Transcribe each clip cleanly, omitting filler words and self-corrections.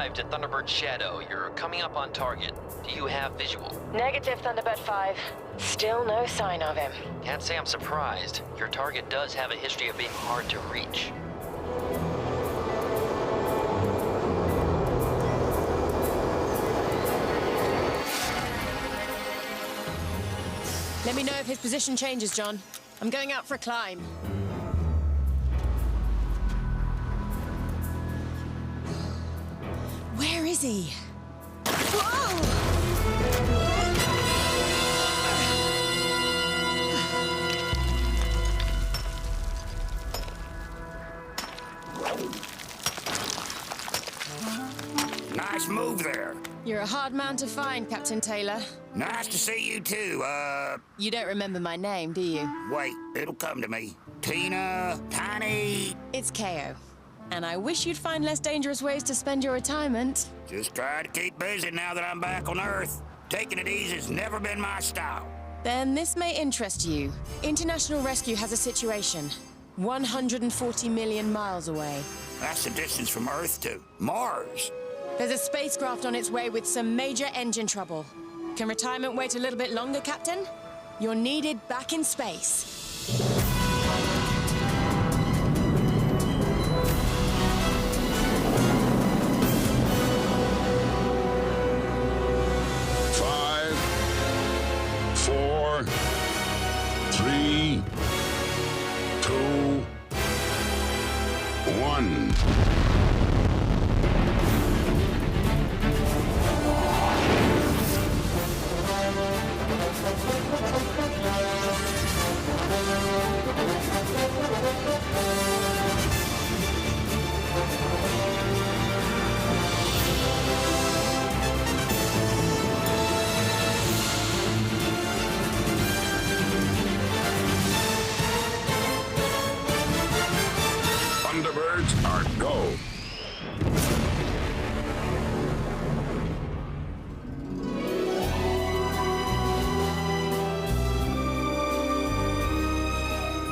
arrived at Thunderbird Shadow. You're coming up on target. Do you have visual? Negative, Thunderbird 5. Still no sign of him. Can't say I'm surprised. Your target does have a history of being hard to reach. Let me know if his position changes, John. I'm going out for a climb. Where is he? Whoa! Nice move there. You're a hard man to find, Captain Taylor. Nice to see you too, You don't remember my name, do you? wait, it'll come to me. Tina, Tiny. It's KO. And I wish you'd find less dangerous ways to spend your retirement. Just try to keep busy now that I'm back on Earth. Taking it easy's never been my style. Then this may interest you. International Rescue has a situation. 140 million miles away. That's the distance from Earth to Mars. There's a spacecraft on its way with some major engine trouble. Can retirement wait a little bit longer, Captain? You're needed back in space. Five, four, three, two, one. Thunderbirds are go.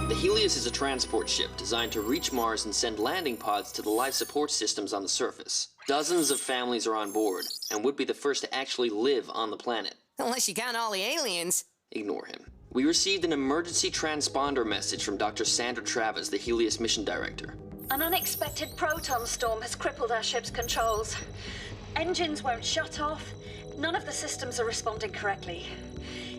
The Helios is a transport ship designed to reach Mars and send landing pods to the life support systems on the surface. Dozens of families are on board, and would be the first to actually live on the planet. Unless you count all the aliens. Ignore him. We received an emergency transponder message from Dr. Sandra Travis, the Helios mission director. An unexpected proton storm has crippled our ship's controls. Engines won't shut off. None of the systems are responding correctly.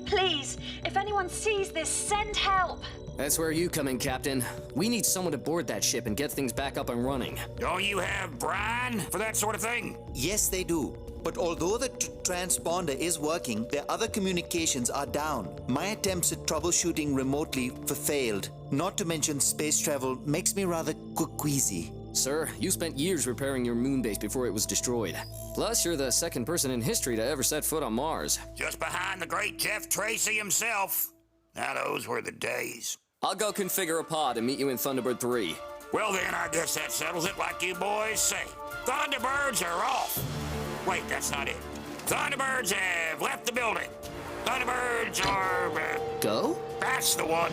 Please, if anyone sees this, send help. That's where you come in, Captain. We need someone to board that ship and get things back up and running. Don't you have Brian for that sort of thing? Yes, they do. But although the transponder is working, their other communications are down. My attempts at troubleshooting remotely failed. Not to mention space travel makes me rather queasy. Sir, you spent years repairing your moon base before it was destroyed. Plus, you're the second person in history to ever set foot on Mars. Just behind the great Jeff Tracy himself. Now those were the days. I'll go configure a pod and meet you in Thunderbird 3. Well then, I guess that settles it like you boys say. Thunderbirds are off. Wait, that's not it. Thunderbirds have left the building. Thunderbirds are... Go? That's the one.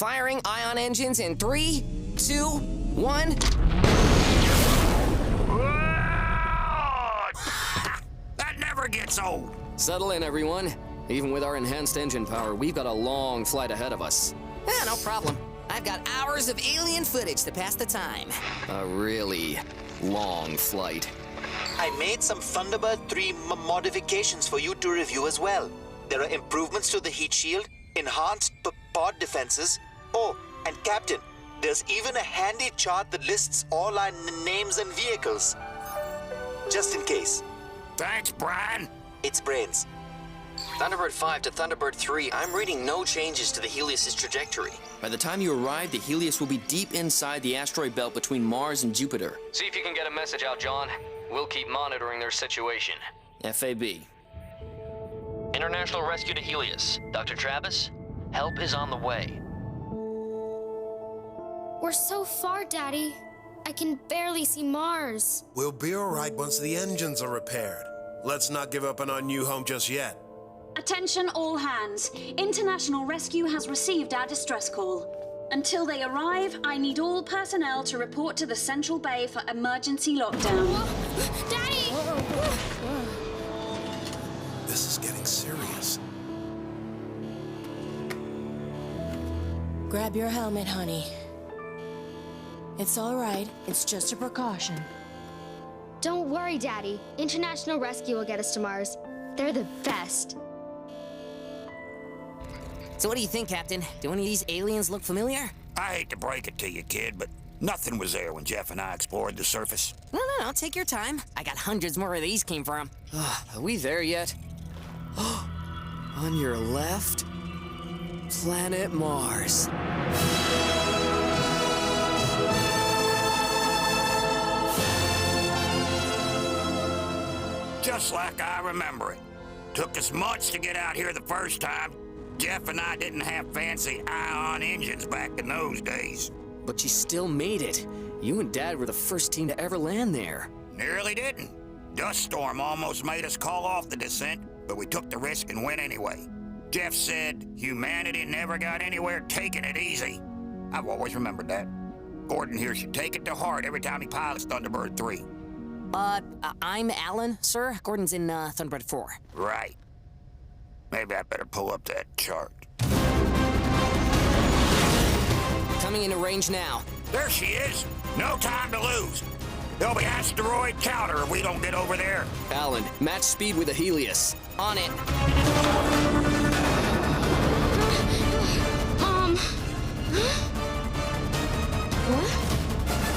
Firing ion engines in 3, 2, 1. That never gets old. Settle in, everyone. Even with our enhanced engine power, we've got a long flight ahead of us. Yeah, no problem. I've got hours of alien footage to pass the time. A really long flight. I made some Thunderbird 3 modifications for you to review as well. There are improvements to the heat shield, enhanced pod defenses. Oh, and Captain, there's even a handy chart that lists all our names and vehicles. Just in case. Thanks, Brian. It's brains. Thunderbird 5 to Thunderbird 3, I'm reading no changes to the Helios' trajectory. By the time you arrive, the Helios will be deep inside the asteroid belt between Mars and Jupiter. See if you can get a message out, John. We'll keep monitoring their situation. FAB. International rescue to Helios. Dr. Travis, help is on the way. We're so far, Daddy. I can barely see Mars. We'll be all right once the engines are repaired. Let's not give up on our new home just yet. Attention all hands. International Rescue has received our distress call. Until they arrive, I need all personnel to report to the Central Bay for emergency lockdown. Daddy! This is getting serious. Grab your helmet, honey. It's all right. It's just a precaution. Don't worry, Daddy. International Rescue will get us to Mars. They're the best. So what do you think, Captain? Do any of these aliens look familiar? I hate to break it to you, kid, but nothing was there when Jeff and I explored the surface. No, take your time. I got hundreds more where these came from. Are we there yet? On your left, planet Mars. Just like I remember it. Took us months to get out here the first time. Jeff and I didn't have fancy ion engines back in those days. But you still made it. You and Dad were the first team to ever land there. Nearly didn't. Dust storm almost made us call off the descent, but we took the risk and went anyway. Jeff said humanity never got anywhere taking it easy. I've always remembered that. Gordon here should take it to heart every time he pilots Thunderbird 3. I'm Alan, sir. Gordon's in, Thunderbird 4. Right. Maybe I better pull up that chart. Coming into range now. There she is. No time to lose. There'll be asteroid counter if we don't get over there. Alan, match speed with the Helios. On it.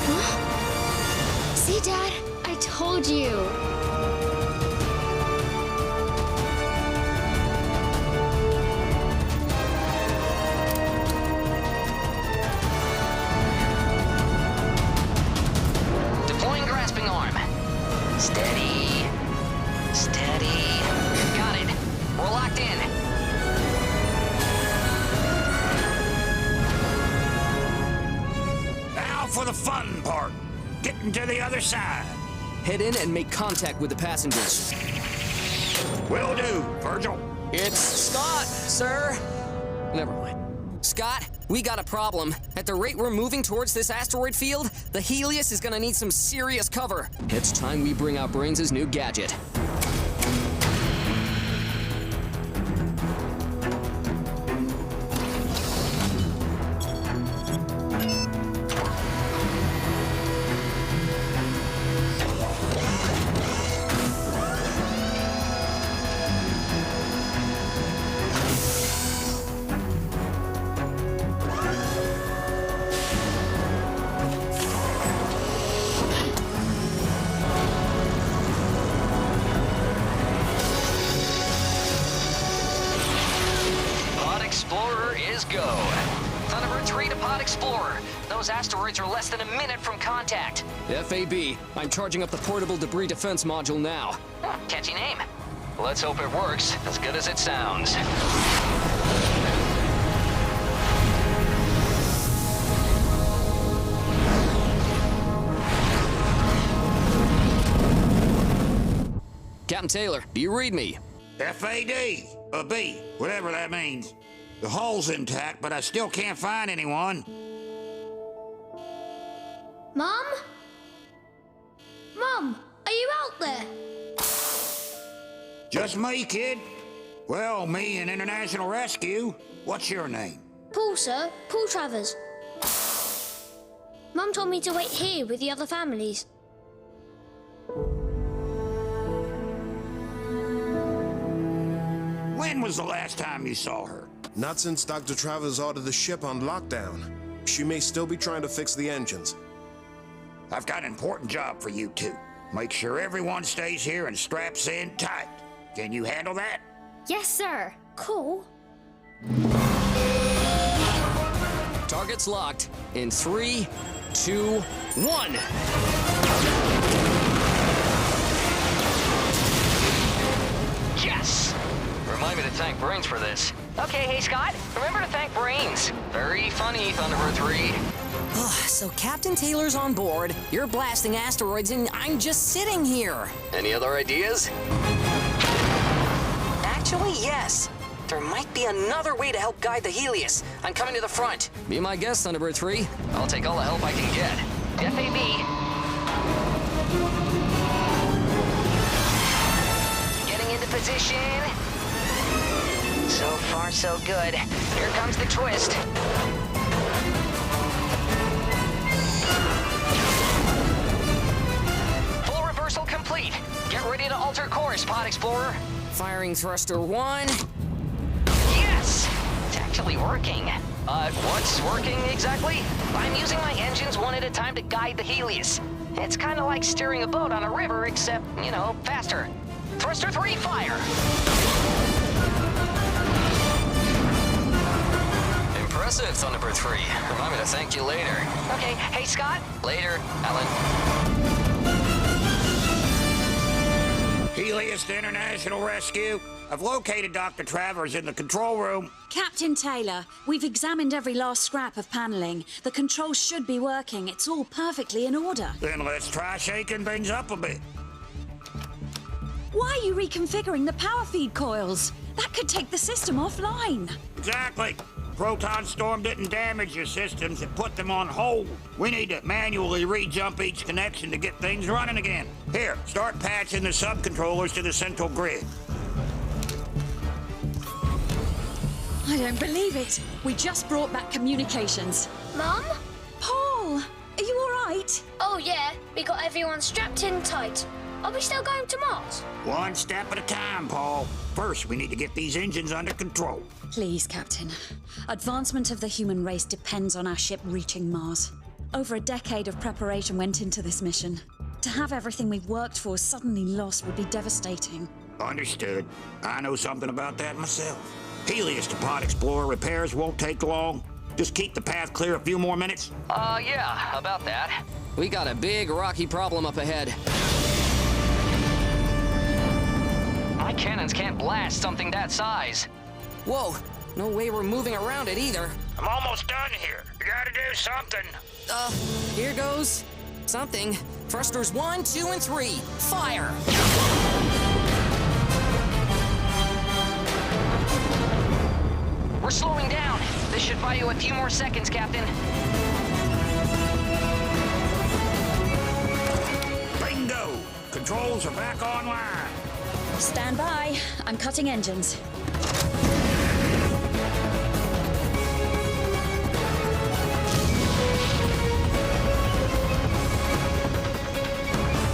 What? See, Dad? I told you. Deploying grasping arm. Steady. Steady. Got it. We're locked in. Now for the fun part. Getting to the other side. Head in and make contact with the passengers. Will do, Virgil. It's Scott, sir. Never mind. Scott, we got a problem. At the rate we're moving towards this asteroid field, the Helios is gonna need some serious cover. It's time we bring out Brains' new gadget. Go. Thunderbird 3 to Pod Explorer. Those asteroids are less than a minute from contact. FAB, I'm charging up the portable debris defense module now. Catchy name. Let's hope it works as good as it sounds. Captain Taylor, do you read me? FAD, a B, whatever that means. The hull's intact, but I still can't find anyone. Mom? Mom, are you out there? Just me, kid. Well, me and International Rescue. What's your name? Paul, sir. Paul Travers. Mum told me to wait here with the other families. When was the last time you saw her? Not since Dr. Travers ordered the ship on lockdown. She may still be trying to fix the engines. I've got an important job for you two. Make sure everyone stays here and straps in tight. Can you handle that? Yes, sir. Cool. Target's locked in 3, 2, 1. Yes! Remind me to thank Brains for this. Okay, hey Scott, remember to thank Brains. Very funny, Thunderbird 3. So Captain Taylor's on board, you're blasting asteroids, and I'm just sitting here. Any other ideas? Actually, yes. There might be another way to help guide the Helios. I'm coming to the front. Be my guest, Thunderbird 3. I'll take all the help I can get. FAB. Getting into position. So far, so good. Here comes the twist. Full reversal complete. Get ready to alter course, Pod Explorer. Firing thruster 1. Yes! It's actually working. What's working exactly? I'm using my engines one at a time to guide the Helios. It's kind of like steering a boat on a river, except, you know, faster. Thruster 3, fire! Impressive, Thunderbird 3. Remind me to thank you later. Okay, hey Scott. Later, Alan. Helios to International Rescue. I've located Dr. Travers in the control room. Captain Taylor, we've examined every last scrap of paneling. The controls should be working. It's all perfectly in order. Then let's try shaking things up a bit. Why are you reconfiguring the power feed coils? That could take the system offline. Exactly. Proton storm didn't damage your systems, it put them on hold. We need to manually re-jump each connection to get things running again. Here, start patching the subcontrollers to the central grid. I don't believe it. We just brought back communications. Mum? Paul, are you all right? Oh, yeah. We got everyone strapped in tight. Are we still going to Mars? One step at a time, Paul. First, we need to get these engines under control. Please, Captain. Advancement of the human race depends on our ship reaching Mars. Over a decade of preparation went into this mission. To have everything we've worked for suddenly lost would be devastating. Understood. I know something about that myself. Helios to Pod Explorer repairs won't take long. Just keep the path clear a few more minutes. Yeah, about that. We got a big rocky problem up ahead. My cannons can't blast something that size. Whoa, no way we're moving around it either. I'm almost done here. You gotta do something. Here goes something. Thrusters 1, 2, and 3. Fire! We're slowing down. This should buy you a few more seconds, Captain. Bingo! Controls are back online. Stand by. I'm cutting engines.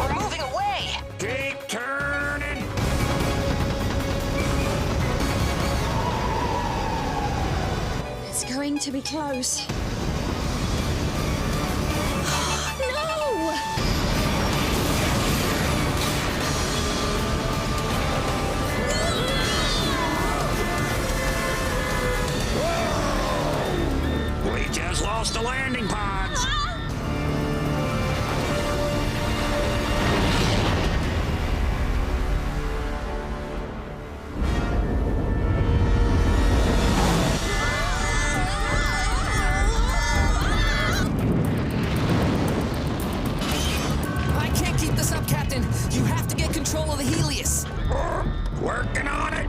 We're moving away! Keep turning. It's going to be close. No! We just lost the landing pods. I can't keep this up, Captain. You have to get control of the Helios. Working on it.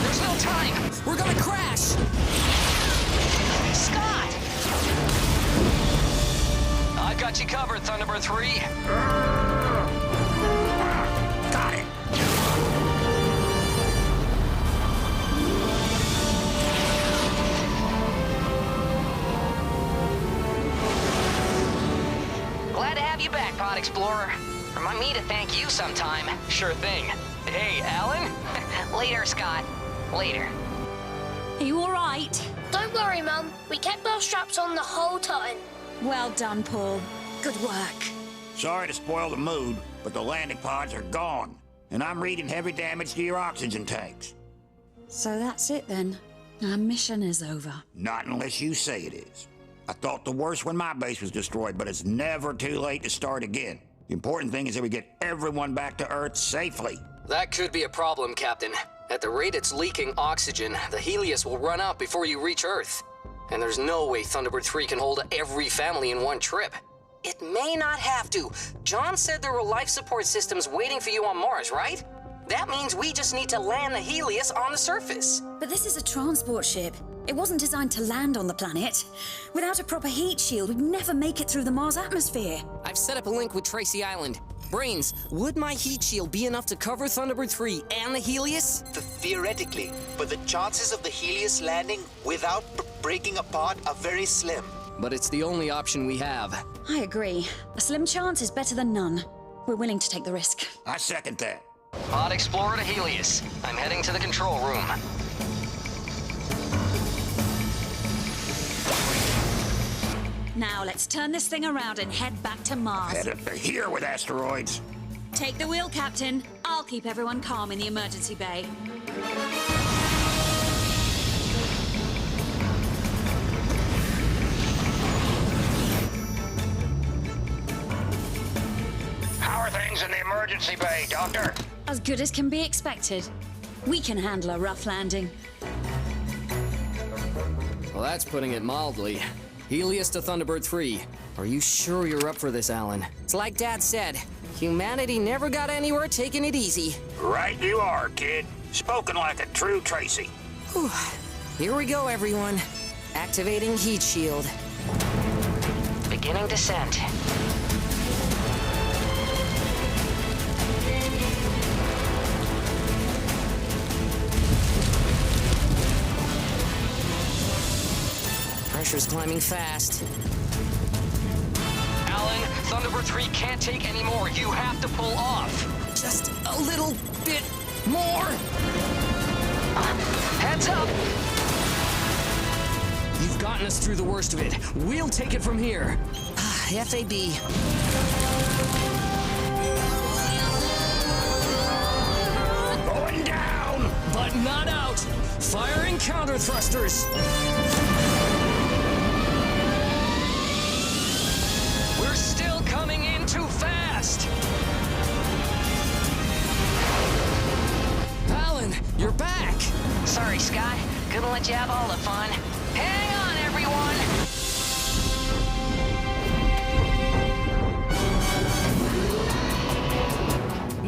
There's no time! We're gonna crash. Scott! I've got you covered, Thunderbird 3. Got it. Glad to have you back, Pod Explorer. Remind me to thank you sometime. Sure thing. Hey, Alan? Later, Scott. Later. Are you all right? Don't worry, Mum. We kept our straps on the whole time. Well done, Paul. Good work. Sorry to spoil the mood, but the landing pods are gone. And I'm reading heavy damage to your oxygen tanks. So that's it then. Our mission is over. Not unless you say it is. I thought the worst when my base was destroyed, but it's never too late to start again. The important thing is that we get everyone back to Earth safely. That could be a problem, Captain. At the rate it's leaking oxygen, the Helios will run out before you reach Earth. And there's no way Thunderbird 3 can hold every family in one trip. It may not have to. John said there were life support systems waiting for you on Mars, right? That means we just need to land the Helios on the surface. But this is a transport ship. It wasn't designed to land on the planet. Without a proper heat shield, we'd never make it through the Mars atmosphere. I've set up a link with Tracy Island. Brains, would my heat shield be enough to cover Thunderbird 3 and the Helios? Theoretically, but the chances of the Helios landing without breaking apart are very slim. But it's the only option we have. I agree. A slim chance is better than none. We're willing to take the risk. I second that. Pod Explorer to Helios. I'm heading to the control room. Now let's turn this thing around and head back to Mars. Headed to here with asteroids. Take the wheel, Captain. I'll keep everyone calm in the emergency bay. How are things in the emergency bay, Doctor? As good as can be expected. We can handle a rough landing. Well, that's putting it mildly. Helios to Thunderbird 3. Are you sure you're up for this, Alan? It's like Dad said. Humanity never got anywhere taking it easy. Right you are, kid. Spoken like a true Tracy. Whew. Here we go, everyone. Activating heat shield. Beginning descent. Pressure's climbing fast. Alan, Thunderbird 3 can't take any more. You have to pull off. Just a little bit more. Heads up! You've gotten us through the worst of it. We'll take it from here. FAB. Going down! But not out. Firing counter thrusters. We're still coming in too fast! Alan, you're back. Sorry, Scott. Couldn't let you have all the fun. Hang on, everyone!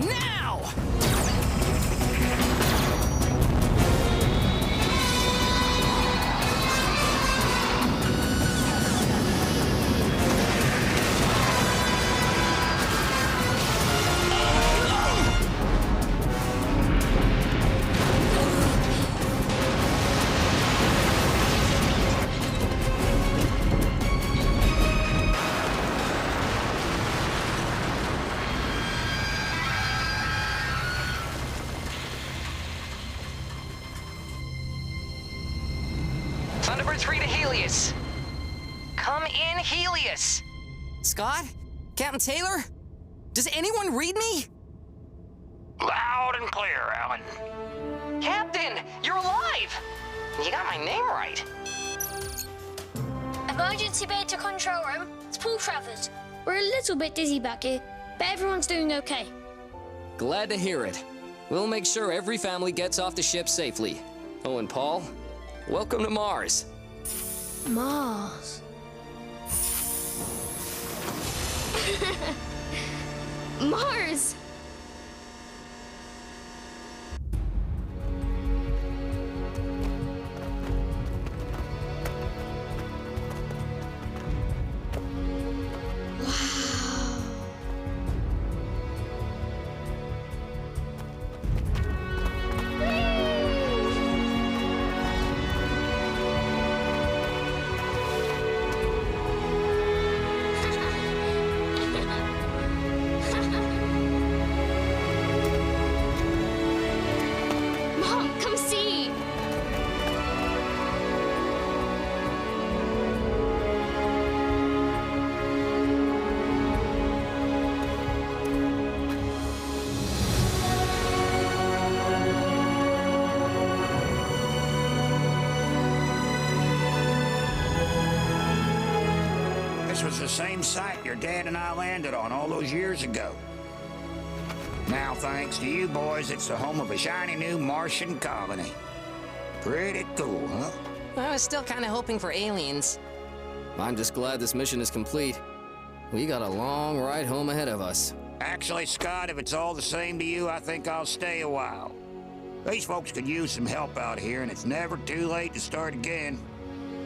Now! Thunderbird 3 to Helios. Come in, Helios. Scott? Captain Taylor? Does anyone read me? Loud and clear, Alan. Captain, you're alive! You got my name right. Emergency bay to control room. It's Paul Travers. We're a little bit dizzy back here, but everyone's doing okay. Glad to hear it. We'll make sure every family gets off the ship safely. Oh, and Paul, welcome to Mars. Mars. Mars! This was the same site your dad and I landed on all those years ago. Now, thanks to you boys, it's the home of a shiny new Martian colony. Pretty cool, huh? I was still kind of hoping for aliens. I'm just glad this mission is complete. We got a long ride home ahead of us. Actually, Scott, if it's all the same to you, I think I'll stay a while. These folks could use some help out here, and it's never too late to start again.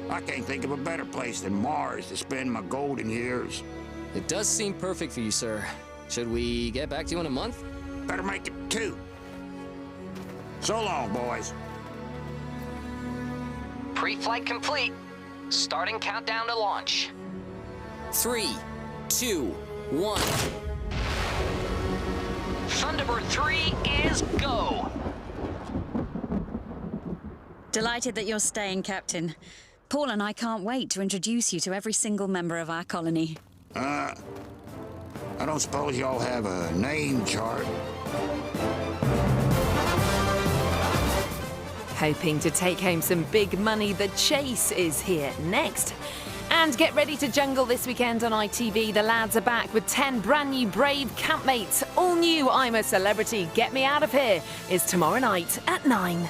I can't think of a better place than Mars to spend my golden years. It does seem perfect for you, sir. Should we get back to you in a month? Better make it 2. So long, boys. Pre-flight complete. Starting countdown to launch. 3, 2, 1. Thunderbird 3 is go. Delighted that you're staying, Captain. Paul and I can't wait to introduce you to every single member of our colony. I don't suppose y'all have a name chart? Hoping to take home some big money, The Chase is here next. And get ready to jungle this weekend on ITV. The lads are back with 10 brand new brave campmates. All new I'm a Celebrity, Get Me Out of Here is tomorrow night at 9.